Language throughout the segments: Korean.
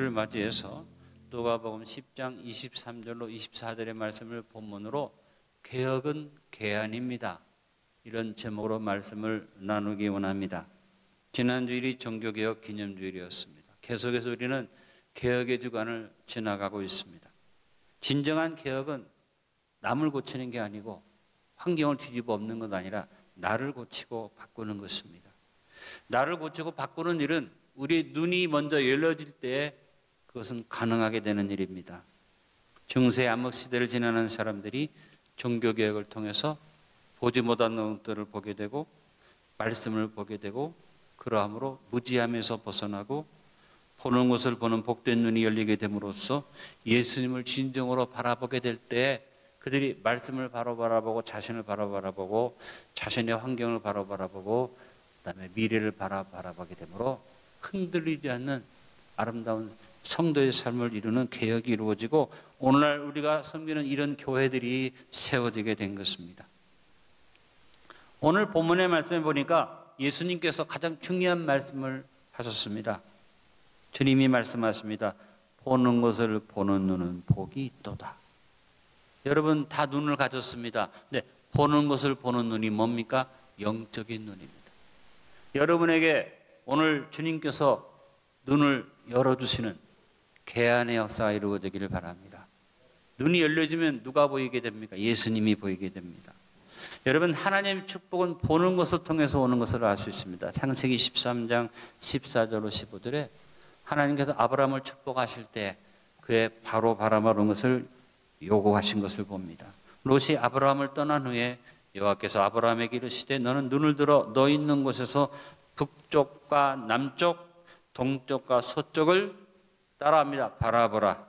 를 맞이해서 누가복음 10장 23절로 24절의 말씀을 본문으로 개혁은 개안입니다. 이런 제목으로 말씀을 나누기 원합니다. 지난 주일이 종교개혁 기념주일이었습니다. 계속해서 우리는 개혁의 주간을 지나가고 있습니다. 진정한 개혁은 남을 고치는 게 아니고 환경을 뒤집어 엎는 것 아니라 나를 고치고 바꾸는 것입니다. 나를 고치고 바꾸는 일은 우리의 눈이 먼저 열려질 때 그것은 가능하게 되는 일입니다. 중세 암흑 시대를 지나는 사람들이 종교개혁을 통해서 보지 못한 것들을 보게 되고 말씀을 보게 되고 그러함으로 무지함에서 벗어나고 보는 것을 보는 복된 눈이 열리게 됨으로써 예수님을 진정으로 바라보게 될 때 그들이 말씀을 바로 바라보고 자신을 바로 바라보고 자신의 환경을 바로 바라보고 그다음에 미래를 바라보게 되므로 흔들리지 않는 아름다운 성도의 삶을 이루는 개혁이 이루어지고 오늘날 우리가 섬기는 이런 교회들이 세워지게 된 것입니다. 오늘 본문의 말씀에 보니까 예수님께서 가장 중요한 말씀을 하셨습니다. 주님이 말씀하십니다. 보는 것을 보는 눈은 복이 있도다. 여러분 다 눈을 가졌습니다. 네, 보는 것을 보는 눈이 뭡니까? 영적인 눈입니다. 여러분에게 오늘 주님께서 눈을 열어주시는 개안의 역사가 이루어지기를 바랍니다. 눈이 열려지면 누가 보이게 됩니까? 예수님이 보이게 됩니다. 여러분 하나님의 축복은 보는 것을 통해서 오는 것을 알 수 있습니다. 창세기 13장 14절로 15절에 하나님께서 아브라함을 축복하실 때 그의 바로 바라보는 것을 요구하신 것을 봅니다. 롯이 아브라함을 떠난 후에 여호와께서 아브라함에게 이르시되 너는 눈을 들어 너 있는 곳에서 북쪽과 남쪽 동쪽과 서쪽을 따라합니다. 바라보라.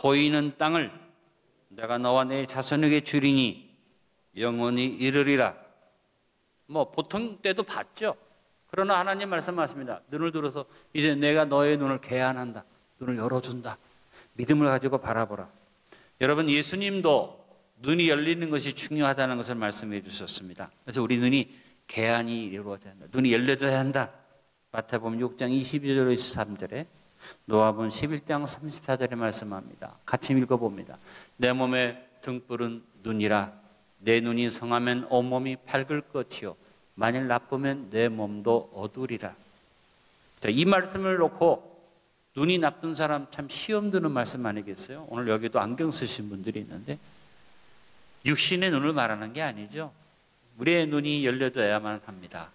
보이는 땅을 내가 너와 내 자손에게 주리니 영원히 이르리라. 보통 때도 봤죠. 그러나 하나님 말씀하십니다. 눈을 들어서 이제 내가 너의 눈을 개안한다. 눈을 열어준다. 믿음을 가지고 바라보라. 여러분 예수님도 눈이 열리는 것이 중요하다는 것을 말씀해 주셨습니다. 그래서 우리 눈이 개안이 이루어져야 한다. 눈이 열려져야 한다. 마태복음 6장 22절로 23절에 노아복음 11장 34절에 말씀합니다. 같이 읽어봅니다. 내 몸의 등불은 눈이라. 내 눈이 성하면 온몸이 밝을 것이요 만일 나쁘면 내 몸도 어두리라. 이 말씀을 놓고 눈이 나쁜 사람 참 시험 드는 말씀 아니겠어요? 오늘 여기도 안경 쓰신 분들이 있는데 육신의 눈을 말하는 게 아니죠. 우리의 눈이 열려져야만 합니다.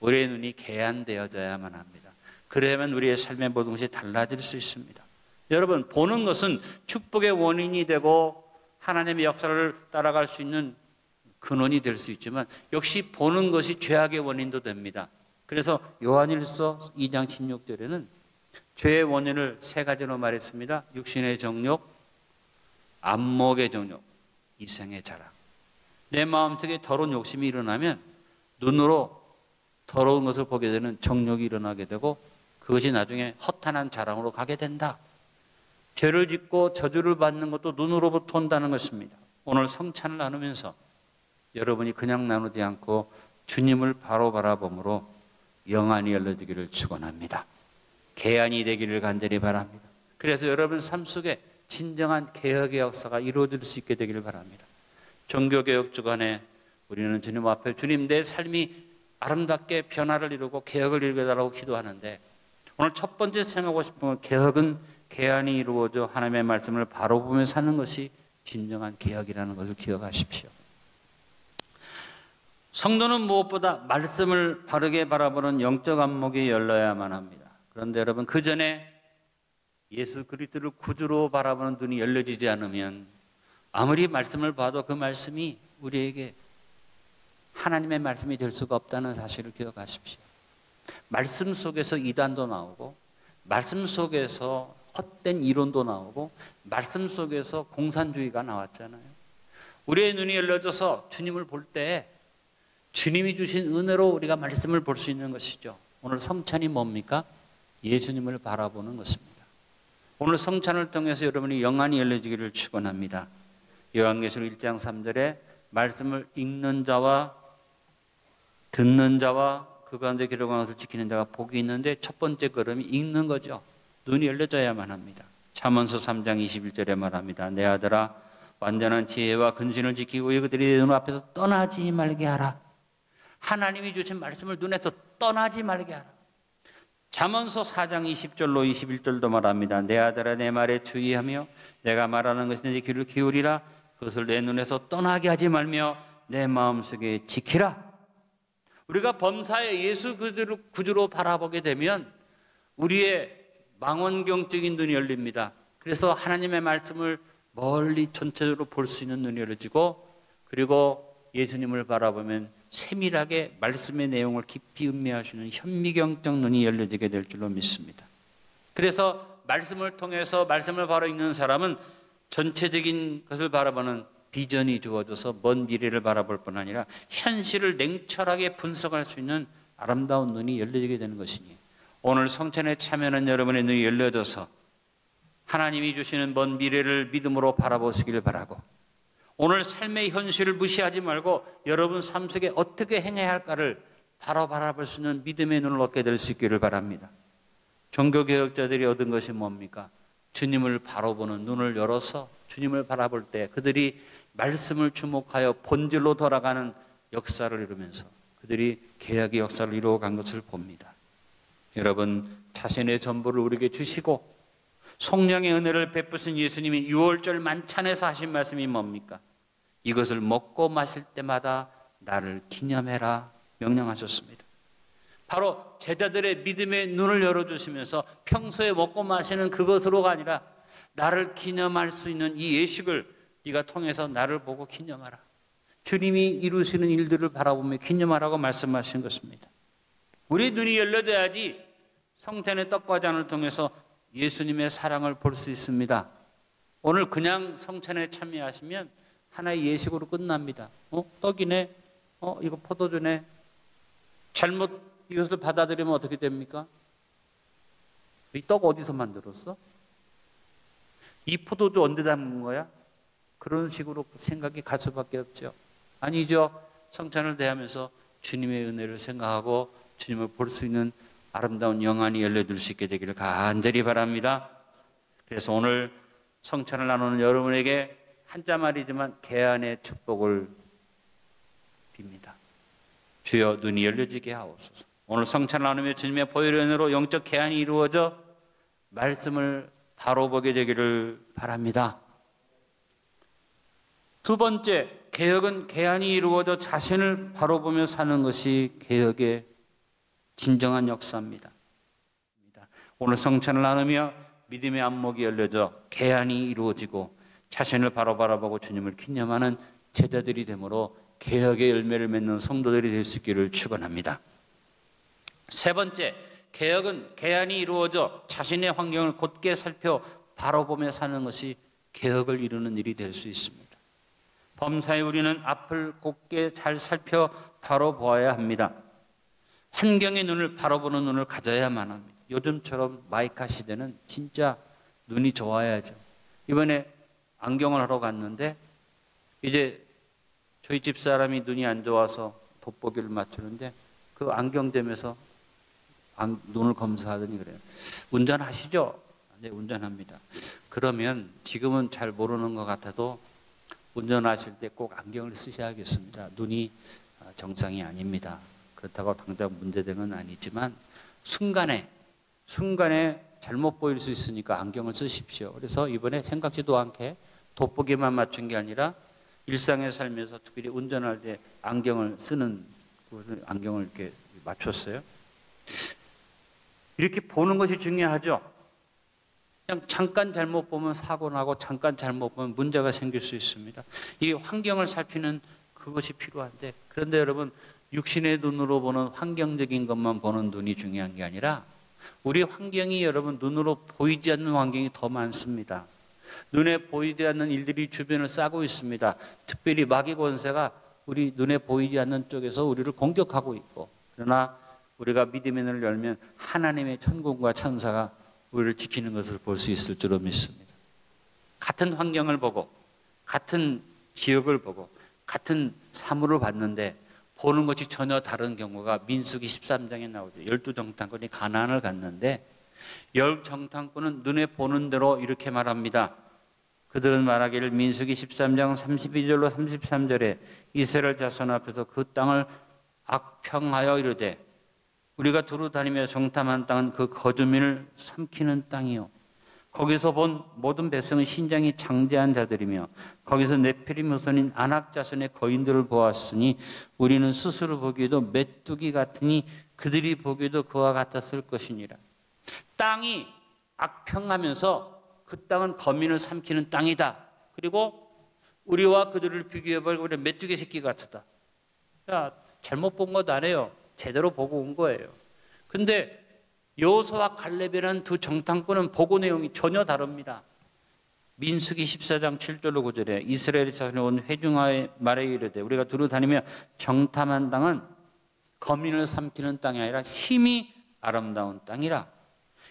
우리의 눈이 개안되어져야만 합니다. 그래야만 우리의 삶의 모든 것이 달라질 수 있습니다. 여러분 보는 것은 축복의 원인이 되고 하나님의 역사를 따라갈 수 있는 근원이 될 수 있지만 역시 보는 것이 죄악의 원인도 됩니다. 그래서 요한일서 2장 16절에는 죄의 원인을 세 가지로 말했습니다. 육신의 정욕, 안목의 정욕, 이생의 자랑. 내 마음속에 더러운 욕심이 일어나면 눈으로 더러운 것을 보게 되는 정욕이 일어나게 되고 그것이 나중에 허탄한 자랑으로 가게 된다. 죄를 짓고 저주를 받는 것도 눈으로부터 온다는 것입니다. 오늘 성찬을 나누면서 여러분이 그냥 나누지 않고 주님을 바로 바라봄으로 영안이 열려지기를 축원합니다. 개안이 되기를 간절히 바랍니다. 그래서 여러분 삶 속에 진정한 개혁의 역사가 이루어질 수 있게 되기를 바랍니다. 종교개혁 주간에 우리는 주님 앞에 주님 내 삶이 아름답게 변화를 이루고 개혁을 이루게 달라고 기도하는데 오늘 첫 번째 생각하고 싶은 건 개혁은 개안이 이루어져 하나님의 말씀을 바로 보며 사는 것이 진정한 개혁이라는 것을 기억하십시오. 성도는 무엇보다 말씀을 바르게 바라보는 영적 안목이 열려야만 합니다. 그런데 여러분 그 전에 예수 그리스도를 구주로 바라보는 눈이 열려지지 않으면 아무리 말씀을 봐도 그 말씀이 우리에게 하나님의 말씀이 될 수가 없다는 사실을 기억하십시오. 말씀 속에서 이단도 나오고 말씀 속에서 헛된 이론도 나오고 말씀 속에서 공산주의가 나왔잖아요. 우리의 눈이 열려져서 주님을 볼 때 주님이 주신 은혜로 우리가 말씀을 볼 수 있는 것이죠. 오늘 성찬이 뭡니까? 예수님을 바라보는 것입니다. 오늘 성찬을 통해서 여러분이 영안이 열려지기를 축원합니다. 요한계시록 1장 3절에 말씀을 읽는 자와 듣는 자와 그 가운데 기록한 것을 지키는 자가 복이 있는데 첫 번째 걸음이 읽는 거죠. 눈이 열려져야만 합니다. 잠언서 3장 21절에 말합니다. 내 아들아 완전한 지혜와 근신을 지키고 이것들이 내 눈 앞에서 떠나지 말게 하라. 하나님이 주신 말씀을 눈에서 떠나지 말게 하라. 잠언서 4장 20절로 21절도 말합니다. 내 아들아 내 말에 주의하며 내가 말하는 것에 내 귀를 기울이라. 그것을 내 눈에서 떠나게 하지 말며 내 마음속에 지키라. 우리가 범사에 예수 구주로 바라보게 되면 우리의 망원경적인 눈이 열립니다. 그래서 하나님의 말씀을 멀리 전체적으로 볼 수 있는 눈이 열려지고, 그리고 예수님을 바라보면 세밀하게 말씀의 내용을 깊이 음미하시는 현미경적 눈이 열려지게 될 줄로 믿습니다. 그래서 말씀을 통해서 말씀을 바로 읽는 사람은 전체적인 것을 바라보는 비전이 주어져서 먼 미래를 바라볼 뿐 아니라 현실을 냉철하게 분석할 수 있는 아름다운 눈이 열려지게 되는 것이니, 오늘 성찬에 참여하는 여러분의 눈이 열려져서 하나님이 주시는 먼 미래를 믿음으로 바라보시길 바라고, 오늘 삶의 현실을 무시하지 말고 여러분 삶 속에 어떻게 행해야 할까를 바로 바라볼 수 있는 믿음의 눈을 얻게 될 수 있기를 바랍니다. 종교개혁자들이 얻은 것이 뭡니까? 주님을 바로 보는 눈을 열어서 주님을 바라볼 때 그들이 말씀을 주목하여 본질로 돌아가는 역사를 이루면서 그들이 개혁의 역사를 이루어간 것을 봅니다. 여러분, 자신의 전부를 우리에게 주시고 성령의 은혜를 베푸신 예수님이 유월절 만찬에서 하신 말씀이 뭡니까? 이것을 먹고 마실 때마다 나를 기념해라 명령하셨습니다. 바로 제자들의 믿음의 눈을 열어주시면서 평소에 먹고 마시는 그것으로가 아니라 나를 기념할 수 있는 이 예식을 네가 통해서 나를 보고 기념하라. 주님이 이루시는 일들을 바라보며 기념하라고 말씀하신 것입니다. 우리 눈이 열려져야지 성찬의 떡과 잔을 통해서 예수님의 사랑을 볼 수 있습니다. 오늘 그냥 성찬에 참여하시면 하나의 예식으로 끝납니다. 떡이네, 이거 포도주네. 잘못 이것을 받아들이면 어떻게 됩니까? 이 떡 어디서 만들었어? 이 포도주 언제 담근 거야? 그런 식으로 생각이 갈 수밖에 없죠. 아니죠. 성찬을 대하면서 주님의 은혜를 생각하고 주님을 볼 수 있는 아름다운 영안이 열려줄 수 있게 되기를 간절히 바랍니다. 그래서 오늘 성찬을 나누는 여러분에게 한자말이지만 개안의 축복을 빕니다. 주여 눈이 열려지게 하옵소서. 오늘 성찬을 나누며 주님의 보혈의 은혜로 영적 개안이 이루어져 말씀을 바로 보게 되기를 바랍니다. 두 번째, 개혁은 개안이 이루어져 자신을 바로 보며 사는 것이 개혁의 진정한 역사입니다. 오늘 성찬을 나누며 믿음의 안목이 열려져 개안이 이루어지고 자신을 바로 바라보고 주님을 기념하는 제자들이 되므로 개혁의 열매를 맺는 성도들이 될 수 있기를 축원합니다. 세 번째, 개혁은 개안이 이루어져 자신의 환경을 곧게 살펴 바로 보며 사는 것이 개혁을 이루는 일이 될 수 있습니다. 범사에 우리는 앞을 곧게 잘 살펴 바로 보아야 합니다. 환경의 눈을 바로 보는 눈을 가져야만 합니다. 요즘처럼 마이카 시대는 진짜 눈이 좋아야죠. 이번에 안경을 하러 갔는데 이제 저희 집사람이 눈이 안 좋아서 돋보기를 맞추는데 그 안경점에서 눈을 검사하더니 그래요. 운전하시죠? 네, 운전합니다. 그러면 지금은 잘 모르는 것 같아도 운전하실 때 꼭 안경을 쓰셔야겠습니다. 눈이 정상이 아닙니다. 그렇다고 당장 문제된 건 아니지만 순간에 잘못 보일 수 있으니까 안경을 쓰십시오. 그래서 이번에 생각지도 않게 돋보기만 맞춘 게 아니라 일상의 삶에서 특별히 운전할 때 안경을 쓰는 안경을 이렇게 맞췄어요. 이렇게 보는 것이 중요하죠. 그냥 잠깐 잘못 보면 사고 나고 잠깐 잘못 보면 문제가 생길 수 있습니다. 이 환경을 살피는 그것이 필요한데, 그런데 여러분, 육신의 눈으로 보는 환경적인 것만 보는 눈이 중요한 게 아니라 우리 환경이 여러분 눈으로 보이지 않는 환경이 더 많습니다. 눈에 보이지 않는 일들이 주변을 싸고 있습니다. 특별히 마귀 권세가 우리 눈에 보이지 않는 쪽에서 우리를 공격하고 있고, 그러나 우리가 믿음의 눈을 열면 하나님의 천군과 천사가 우리를 지키는 것을 볼 수 있을 줄로 믿습니다. 같은 환경을 보고 같은 지역을 보고 같은 사물을 봤는데 보는 것이 전혀 다른 경우가 민수기 13장에 나오죠. 12정탐꾼이 가나안을 갔는데 열 정탐꾼은 눈에 보는 대로 이렇게 말합니다. 그들은 말하기를 민수기 13장 32절로 33절에 이스라엘 자손 앞에서 그 땅을 악평하여 이르되 우리가 두루 다니며 정탐한 땅은 그 거두민을 삼키는 땅이요 거기서 본 모든 백성은 신장이 장대한 자들이며 거기서 네피림 후손인 아낙 자손의 거인들을 보았으니 우리는 스스로 보기에도 메뚜기 같으니 그들이 보기에도 그와 같았을 것이니라. 땅이 악평하면서 그 땅은 거민을 삼키는 땅이다. 그리고 우리와 그들을 비교해보니까 우리 메뚜기 새끼 같다. 야, 잘못 본 것 아니에요. 제대로 보고 온 거예요. 근데 여호수아와 갈렙이라는 두 정탐꾼은 보고 내용이 전혀 다릅니다. 민수기 14장 7절로 9절에 이스라엘 자손이 온 회중하에 말해 이르되 우리가 두루 다니며 정탐한 땅은 거민을 삼키는 땅이 아니라 힘이 아름다운 땅이라.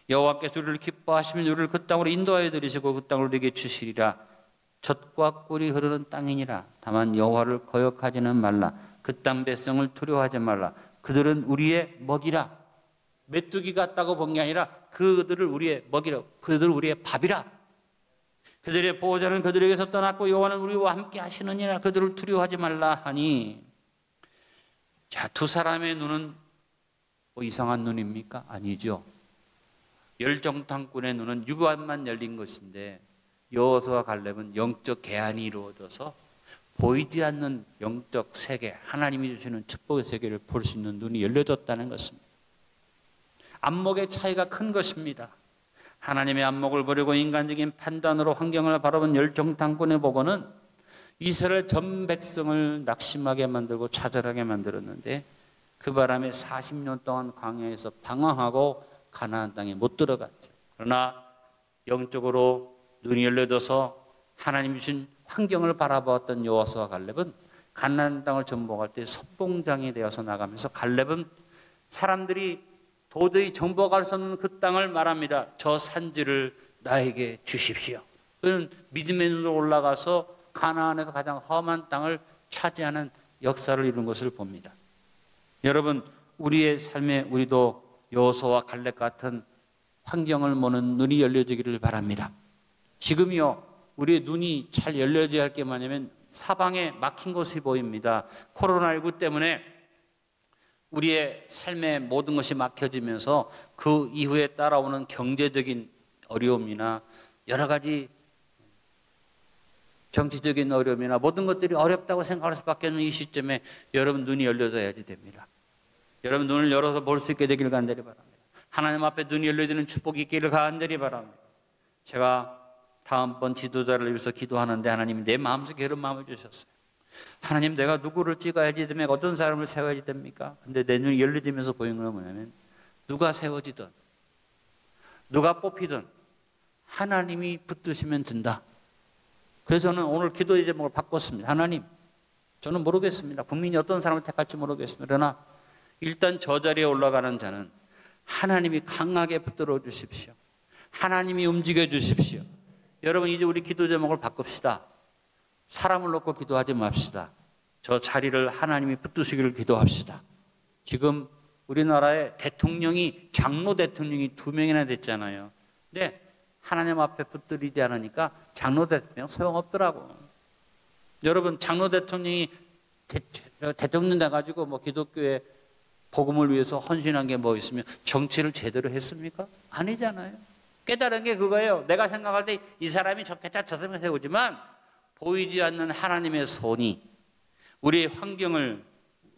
여호와께서 우리를 기뻐하시면 우리를 그 땅으로 인도하여 들이시고 그 땅을 우리에게 주시리라. 젖과 꿀이 흐르는 땅이니라. 다만 여호와를 거역하지는 말라. 그 땅 백성을 두려워하지 말라. 그들은 우리의 먹이라. 메뚜기 같다고 본 게 아니라 그들을 우리의 먹이라. 그들을 우리의 밥이라. 그들의 보호자는 그들에게서 떠났고 여호와는 우리와 함께 하시느니라. 그들을 두려워하지 말라 하니. 자, 두 사람의 눈은 뭐 이상한 눈입니까? 아니죠. 열 정탐꾼의 눈은 육안만 열린 것인데 여호수아와 갈렙은 영적 개안이 이루어져서 보이지 않는 영적 세계, 하나님이 주시는 축복의 세계를 볼 수 있는 눈이 열려졌다는 것입니다. 안목의 차이가 큰 것입니다. 하나님의 안목을 버리고 인간적인 판단으로 환경을 바라본 열 정탐꾼의 보고는 이스라엘 전 백성을 낙심하게 만들고 좌절하게 만들었는데 그 바람에 40년 동안 광야에서 방황하고 가나안 땅에 못 들어갔죠. 그러나 영적으로 눈이 열려져서 하나님이 주신 환경을 바라보았던 여호수아와 갈렙은 가나안 땅을 정복할 때 선봉장이 되어서 나가면서 갈렙은 사람들이 도저히 정복할 수 없는 그 땅을 말합니다. 저 산지를 나에게 주십시오. 그는 믿음의 눈으로 올라가서 가나안에서 가장 험한 땅을 차지하는 역사를 이룬 것을 봅니다. 여러분, 우리의 삶에 우리도 여호수아와 갈렙 같은 환경을 보는 눈이 열려지기를 바랍니다. 지금이요, 우리의 눈이 잘 열려져야 할 게 뭐냐면 사방에 막힌 것이 보입니다. 코로나19 때문에 우리의 삶의 모든 것이 막혀지면서 그 이후에 따라오는 경제적인 어려움이나 여러 가지 정치적인 어려움이나 모든 것들이 어렵다고 생각할 수밖에 없는 이 시점에 여러분 눈이 열려져야지 됩니다. 여러분 눈을 열어서 볼 수 있게 되기를 간절히 바랍니다. 하나님 앞에 눈이 열려지는 축복이 있기를 간절히 바랍니다. 제가 다음번 지도자를 위해서 기도하는데 하나님이 내 마음속에 이런 마음을 주셨어요. 하나님, 내가 누구를 찍어야지 됩니까? 어떤 사람을 세워야지 됩니까? 근데 내 눈이 열려지면서 보이는 건 뭐냐면 누가 세워지든 누가 뽑히든 하나님이 붙드시면 된다. 그래서 저는 오늘 기도의 제목을 바꿨습니다. 하나님, 저는 모르겠습니다. 국민이 어떤 사람을 택할지 모르겠습니다. 그러나 일단 저 자리에 올라가는 자는 하나님이 강하게 붙들어 주십시오. 하나님이 움직여 주십시오. 여러분, 이제 우리 기도 제목을 바꿉시다. 사람을 놓고 기도하지 맙시다. 저 자리를 하나님이 붙드시기를 기도합시다. 지금 우리나라의 대통령이, 장로 대통령이 2명이나 됐잖아요. 근데 하나님 앞에 붙들이지 않으니까 장로 대통령 소용없더라고. 여러분, 장로 대통령이 대통령 돼가지고 뭐 기독교의 복음을 위해서 헌신한 게 뭐 있으면 정치를 제대로 했습니까? 아니잖아요. 깨달은 게 그거예요. 내가 생각할 때 이 사람이 좋겠다, 저 사람이 세우지만 보이지 않는 하나님의 손이, 우리의 환경을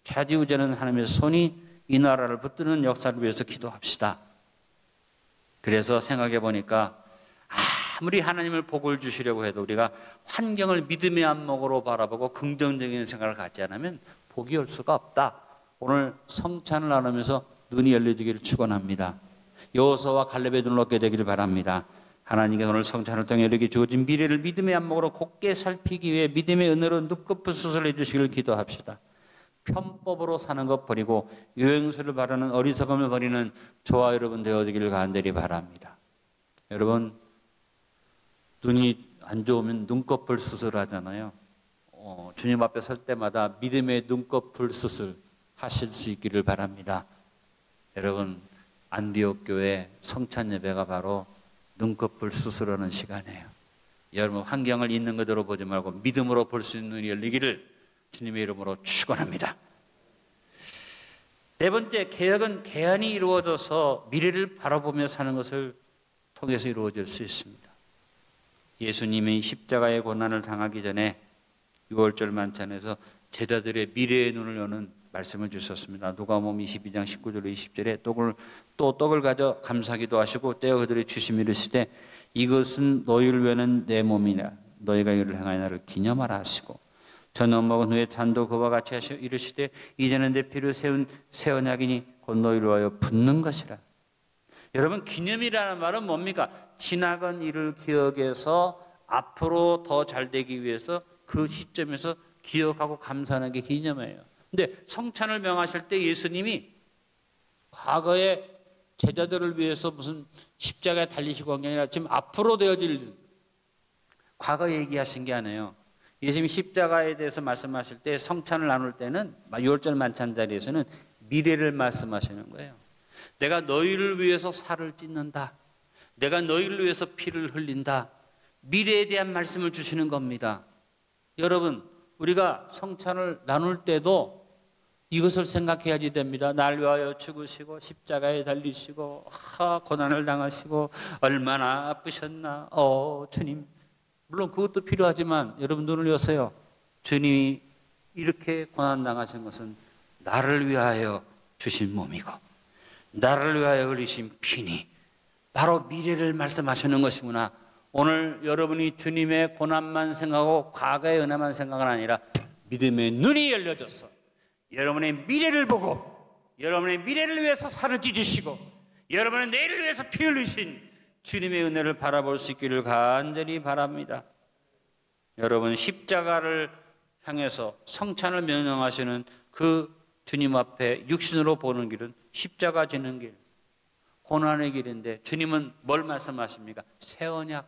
좌지우지하는 하나님의 손이 이 나라를 붙드는 역사를 위해서 기도합시다. 그래서 생각해 보니까 아무리 하나님을 복을 주시려고 해도 우리가 환경을 믿음의 안목으로 바라보고 긍정적인 생각을 갖지 않으면 복이 올 수가 없다. 오늘 성찬을 나누면서 눈이 열려지기를 축원합니다. 여호수아와 갈렙의 눈을 얻게 되기를 바랍니다. 하나님께서 오늘 성찬을 통해 우리에게 주어진 미래를 믿음의 안목으로 곧게 살피기 위해 믿음의 은혜로 눈꺼풀 수술해 주시기를 기도합시다. 편법으로 사는 것 버리고 유행수를 바르는 어리석음을 버리는 저와 여러분 되어지기를 간절히 바랍니다. 여러분, 눈이 안 좋으면 눈꺼풀 수술하잖아요. 주님 앞에 설 때마다 믿음의 눈꺼풀 수술 하실 수 있기를 바랍니다. 여러분, 안디옥 교회 성찬 예배가 바로 눈꺼풀 수술하는 시간이에요. 여러분 환경을 있는 그대로 보지 말고 믿음으로 볼 수 있는 눈이 열리기를 주님의 이름으로 축원합니다. 네 번째, 개혁은 개안이 이루어져서 미래를 바라보며 사는 것을 통해서 이루어질 수 있습니다. 예수님이 십자가의 고난을 당하기 전에 유월절 만찬에서 제자들의 미래의 눈을 여는 말씀을 주셨습니다. 누가복음 22장 19절 20절에 떡을 가져 감사기도 하시고 떼어 그들의 주시며 이르시되 이것은 너희를 위하는 내 몸이라 너희가 이를 행하여 나를 기념하라 하시고 저녁 먹은 후에 잔도 그와 같이 하시어 이르시되 이제는 내 피를 세운 새 언약이니 곧 너희를 위하여 붓는 것이라. 여러분 기념이라는 말은 뭡니까? 지나간 일을 기억해서 앞으로 더 잘 되기 위해서 그 시점에서 기억하고 감사하는 게 기념이에요. 근데 성찬을 명하실 때 예수님이 과거에 제자들을 위해서 무슨 십자가에 달리시고 한 게 아니라 지금 앞으로 되어질 과거 얘기하신 게 아니에요. 예수님이 십자가에 대해서 말씀하실 때 성찬을 나눌 때는 유월절 만찬 자리에서는 미래를 말씀하시는 거예요. 내가 너희를 위해서 살을 찢는다. 내가 너희를 위해서 피를 흘린다. 미래에 대한 말씀을 주시는 겁니다. 여러분 우리가 성찬을 나눌 때도 이것을 생각해야지 됩니다. 날 위하여 죽으시고 십자가에 달리시고 고난을 당하시고 얼마나 아프셨나. 주님. 물론 그것도 필요하지만 여러분 눈을 여세요. 주님이 이렇게 고난 당하신 것은 나를 위하여 주신 몸이고 나를 위하여 흘리신 피니 바로 미래를 말씀하시는 것이구나. 오늘 여러분이 주님의 고난만 생각하고 과거의 은혜만 생각은 아니라 믿음의 눈이 열려져서 여러분의 미래를 보고 여러분의 미래를 위해서 살을 찢으시고 여러분의 내일을 위해서 피 흘리신 주님의 은혜를 바라볼 수 있기를 간절히 바랍니다. 여러분 십자가를 향해서 성찬을 명령하시는 그 주님 앞에 육신으로 보는 길은 십자가 지는 길, 고난의 길인데 주님은 뭘 말씀하십니까? 새 언약,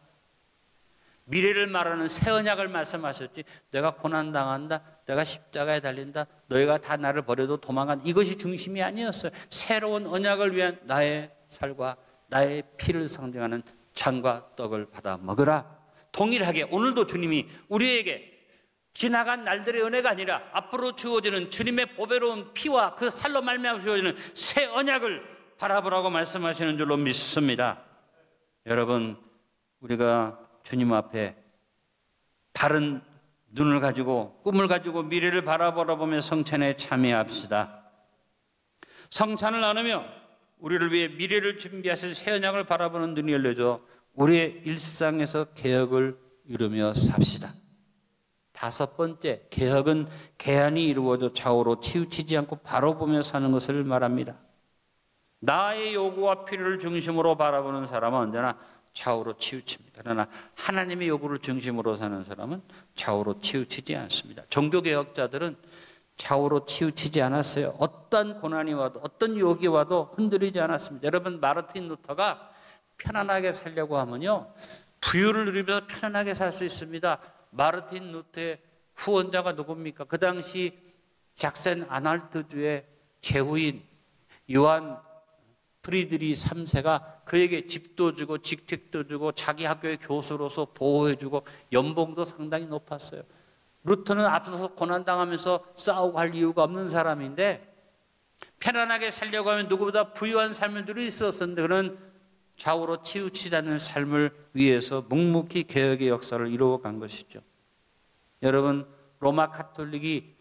미래를 말하는 새 언약을 말씀하셨지 내가 고난당한다, 내가 십자가에 달린다, 너희가 다 나를 버려도 도망간다, 이것이 중심이 아니었어요. 새로운 언약을 위한 나의 살과 나의 피를 상징하는 잔과 떡을 받아 먹으라. 동일하게 오늘도 주님이 우리에게 지나간 날들의 은혜가 아니라 앞으로 주어지는 주님의 보배로운 피와 그 살로 말미암아 주어지는 새 언약을 바라보라고 말씀하시는 줄로 믿습니다. 여러분 우리가 주님 앞에 바른 눈을 가지고 꿈을 가지고 미래를 바라보며 성찬에 참여합시다. 성찬을 나누며 우리를 위해 미래를 준비하실 새 언약을 바라보는 눈이 열려져 우리의 일상에서 개혁을 이루며 삽시다. 다섯 번째, 개혁은 개안이 이루어져 좌우로 치우치지 않고 바로 보며 사는 것을 말합니다. 나의 요구와 필요를 중심으로 바라보는 사람은 언제나 좌우로 치우칩니다. 그러나 하나님의 요구를 중심으로 사는 사람은 좌우로 치우치지 않습니다. 종교개혁자들은 좌우로 치우치지 않았어요. 어떤 고난이 와도 어떤 유혹이 와도 흔들리지 않았습니다. 여러분 마르틴 루터가 편안하게 살려고 하면요 부유를 누리면서 편안하게 살 수 있습니다. 마르틴 루터의 후원자가 누굽니까? 그 당시 작센 아날트주의 제후인 요한 프리드리 3세가 그에게 집도 주고 직책도 주고 자기 학교의 교수로서 보호해주고 연봉도 상당히 높았어요. 루터는 앞서서 고난당하면서 싸우고 할 이유가 없는 사람인데 편안하게 살려고 하면 누구보다 부유한 삶을 누릴 수 있었는데 그는 좌우로 치우치지 않는 삶을 위해서 묵묵히 개혁의 역사를 이루어간 것이죠. 여러분 로마 카톨릭이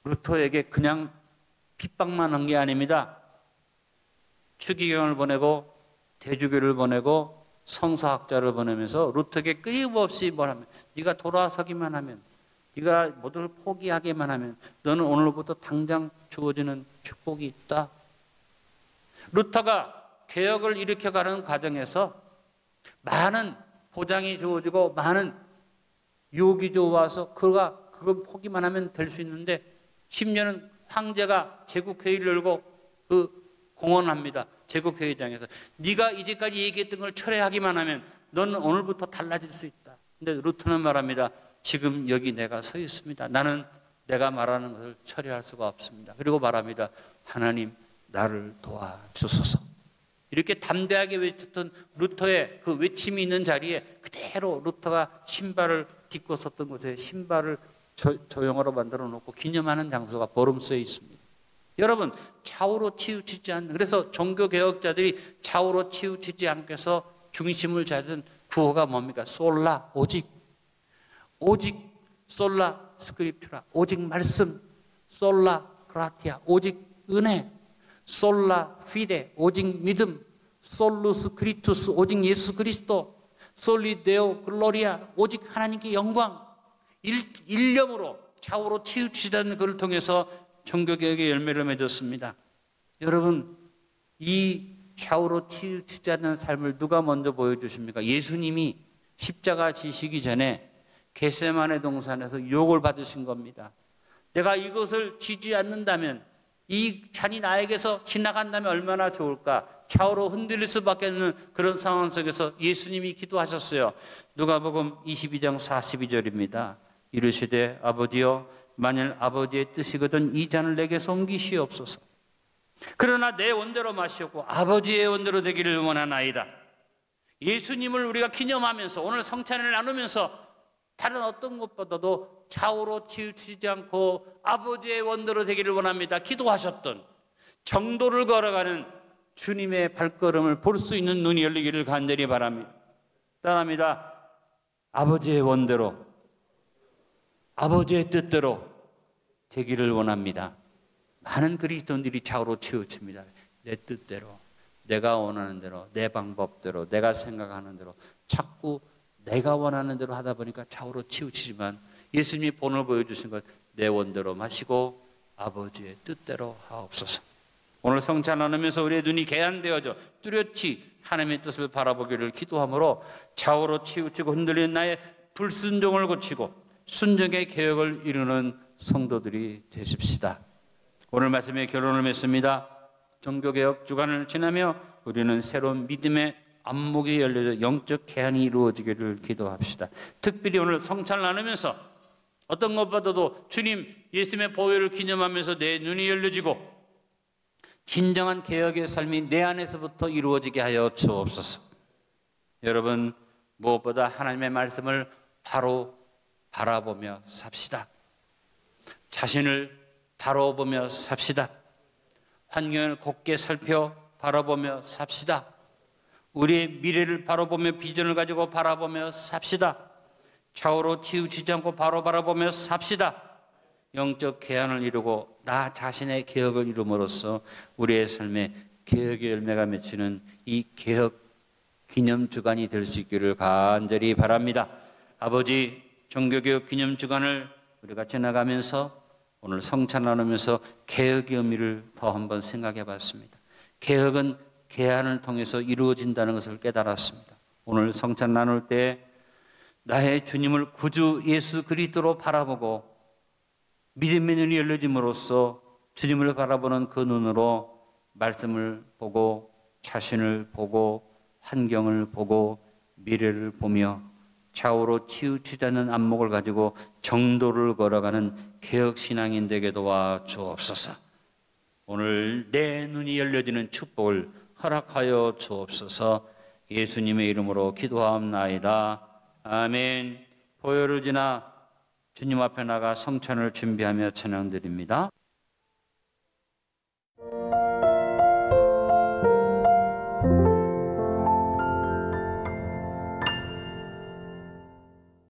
루터에게 그냥 핍박만 한 게 아닙니다. 추기경을 보내고 대주교를 보내고 성서학자를 보내면서 루터에게 끊임없이 뭐라면 네가 돌아서기만 하면 네가 모두를 포기하기만 하면 너는 오늘부터 당장 주어지는 축복이 있다. 루터가 개혁을 일으켜가는 과정에서 많은 보장이 주어지고 많은 유혹이 좋아서 그건 포기만 하면 될 수 있는데 심지어는 황제가 제국회의를 열고 그 공언합니다. 제국회의장에서 네가 이제까지 얘기했던 걸 철회하기만 하면 너는 오늘부터 달라질 수 있다. 근데 루터는 말합니다. 지금 여기 내가 서 있습니다. 나는 내가 말하는 것을 철회할 수가 없습니다. 그리고 말합니다. 하나님 나를 도와주소서. 이렇게 담대하게 외쳤던 루터의 그 외침이 있는 자리에 그대로 루터가 신발을 딛고 섰던 곳에 신발을 조형으로 만들어 놓고 기념하는 장소가 보름서에 있습니다. 여러분, 좌우로 치우치지 않는, 그래서 종교개혁자들이 좌우로 치우치지 않게 해서 중심을 잡은 구호가 뭡니까? 솔라, 오직, 솔라 스크립투라, 오직 말씀, 솔라 그라티아, 오직 은혜, 솔라 피데, 오직 믿음, 솔루스 크리투스, 오직 예수 그리스도, 솔리데오 글로리아, 오직 하나님께 영광, 일념으로 좌우로 치우치다는 것을 통해서 종교개혁의 열매를 맺었습니다. 여러분, 이 좌우로 치우치지 않는 삶을 누가 먼저 보여주십니까? 예수님이 십자가 지시기 전에 겟세마네 동산에서 유혹을 받으신 겁니다. 내가 이것을 지지 않는다면, 이 잔이 나에게서 지나간다면 얼마나 좋을까? 좌우로 흔들릴 수밖에 없는 그런 상황 속에서 예수님이 기도하셨어요. 누가복음 22장 42절입니다. 이르시되 아버지여, 만일 아버지의 뜻이거든 이 잔을 내게서 옮기시옵소서. 그러나 내 원대로 마시옵고 아버지의 원대로 되기를 원하나이다. 예수님을 우리가 기념하면서, 오늘 성찬을 나누면서 다른 어떤 것보다도 좌우로 치우치지 않고 아버지의 원대로 되기를 원합니다. 기도하셨던, 정도를 걸어가는 주님의 발걸음을 볼 수 있는 눈이 열리기를 간절히 바랍니다. 따라합니다. 아버지의 원대로, 아버지의 뜻대로 되기를 원합니다. 많은 그리스도인들이 좌우로 치우칩니다. 내 뜻대로, 내가 원하는 대로, 내 방법대로, 내가 생각하는 대로, 자꾸 내가 원하는 대로 하다 보니까 좌우로 치우치지만, 예수님이 본을 보여주신 것, 내 원대로 마시고 아버지의 뜻대로 하옵소서. 오늘 성찬 나누면서 우리의 눈이 개안되어져 뚜렷이 하나님의 뜻을 바라보기를 기도함으로 좌우로 치우치고 흔들리는 나의 불순종을 고치고 순종의 개혁을 이루는 성도들이 되십시다. 오늘 말씀의 결론을 맺습니다. 종교개혁 주간을 지나며 우리는 새로운 믿음의 안목이 열려져 영적 개안이 이루어지기를 기도합시다. 특별히 오늘 성찬을 나누면서 어떤 것보다도 주님 예수님의 보혈을 기념하면서 내 눈이 열려지고 진정한 개혁의 삶이 내 안에서부터 이루어지게 하여 주옵소서. 여러분, 무엇보다 하나님의 말씀을 바로 바라보며 삽시다. 자신을 바로 보며 삽시다. 환경을 곱게 살펴 바라보며 삽시다. 우리의 미래를 바라보며 비전을 가지고 바라보며 삽시다. 좌우로 치우치지 않고 바로 바라보며 삽시다. 영적 개안을 이루고 나 자신의 개혁을 이룸으로써 우리의 삶에 개혁의 열매가 맺히는 이 개혁 기념주간이 될 수 있기를 간절히 바랍니다. 아버지, 종교개혁 기념주간을 우리가 지나가면서 오늘 성찬 나누면서 개혁의 의미를 더 한번 생각해 봤습니다. 개혁은 개안을 통해서 이루어진다는 것을 깨달았습니다. 오늘 성찬 나눌 때 나의 주님을 구주 예수 그리스도로 바라보고 믿음의 눈이 열려짐으로써 주님을 바라보는 그 눈으로 말씀을 보고 자신을 보고 환경을 보고 미래를 보며 좌우로 치우치지 않는 안목을 가지고 정도를 걸어가는 개혁신앙인 되게 도와 주옵소서. 오늘 내 눈이 열려지는 축복을 허락하여 주옵소서. 예수님의 이름으로 기도하옵나이다. 아멘. 보혈을 지나 주님 앞에 나가 성찬을 준비하며 찬양드립니다.